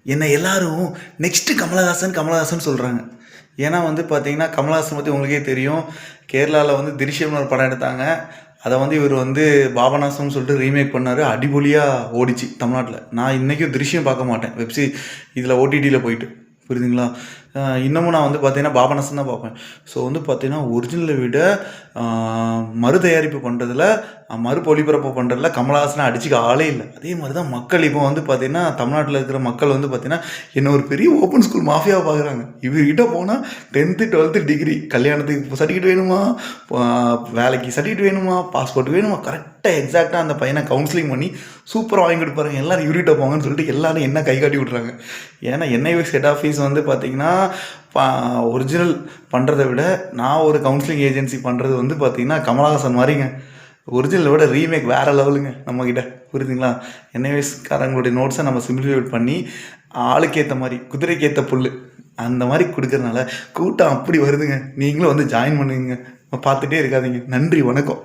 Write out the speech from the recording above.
என்னை எல்லாரும் நெக்ஸ்ட்டு கமலஹாசன் கமலஹாசன் சொல்கிறாங்க. ஏன்னா வந்து பார்த்தீங்கன்னா, கமலஹாசன் பற்றி உங்களுக்கே தெரியும். கேரளாவில் வந்து "திரிஷ்யம்னு" ஒரு படம் எடுத்தாங்க. அதை வந்து இவர் வந்து பாபநாசம்னு சொல்லிட்டு ரீமேக் பண்ணார். அடிபொலியாக ஓடிச்சு தமிழ்நாட்டில். நான் இன்றைக்கும் "திரிஷ்யம்" பார்க்க மாட்டேன் இதில் ஓடிடியில் போயிட்டு. புரியுதுங்களா? இன்னமும் நான் வந்து பார்த்தீங்கன்னா பாபநாசம் தான் பார்ப்பேன். ஸோ வந்து பார்த்தீங்கன்னா ஒரிஜினலை விட மறு தயாரிப்பு பண்ணுறதுல மறு ஒளிபரப்பு பண்ணுறதுல கமலஹாசனை அடிச்சுக்க ஆளே இல்லை. அதே மாதிரி தான் மக்கள் இப்போ வந்து பார்த்தீங்கன்னா தமிழ்நாட்டில் இருக்கிற மக்கள் வந்து பார்த்தீங்கன்னா என்ன ஒரு பெரிய ஓப்பன் ஸ்கூல் மாஃபியாவை பார்க்குறாங்க. இவர்கிட்ட போனால் 10th 12th டிகிரி, கல்யாணத்துக்கு சர்டிஃபிகேட் வேணுமா, வேலைக்கு சர்டிஃபிகேட் வேணுமா, பாஸ்போர்ட் வேணுமா, கரெக்டாக எக்ஸாக்டாக அந்த பையனை கவுன்சிலிங் பண்ணி சூப்பராக வாங்கி கொடுப்பாருங்க. எல்லோரும் இவர்கிட்ட போங்கன்னு சொல்லிட்டு எல்லோரும் என்ன கை காட்டி விட்றாங்க. ஏன்னா என்ஐவிஎஸ் ஹெட் ஆஃபீஸ் வந்து பார்த்தீங்கன்னா ஒரிஜினல் பண்ணுறதை விட நான் ஒரு கவுன்சிலிங் ஏஜென்சி பண்ணுறது வந்து பார்த்தீங்கன்னா கமலஹாசன் மாதிரிங்க. ஒரிஜினலை விட ரீமேக் வேறு லெவலுங்க நம்மக்கிட்ட. புரியுதுங்களா? என்ஐவிஎஸ்காரங்களுடைய நோட்ஸை நம்ம சிம்பிளிஃபைட் பண்ணி ஆளுக்கு ஏற்ற மாதிரி, குதிரைக்கு ஏற்ற புல் அந்த மாதிரி கொடுக்கறதுனால கூட்டம் அப்படி வருதுங்க. நீங்களும் வந்து ஜாயின் பண்ணுங்க. பார்த்துட்டே இருக்காதீங்க. நன்றி, வணக்கம்.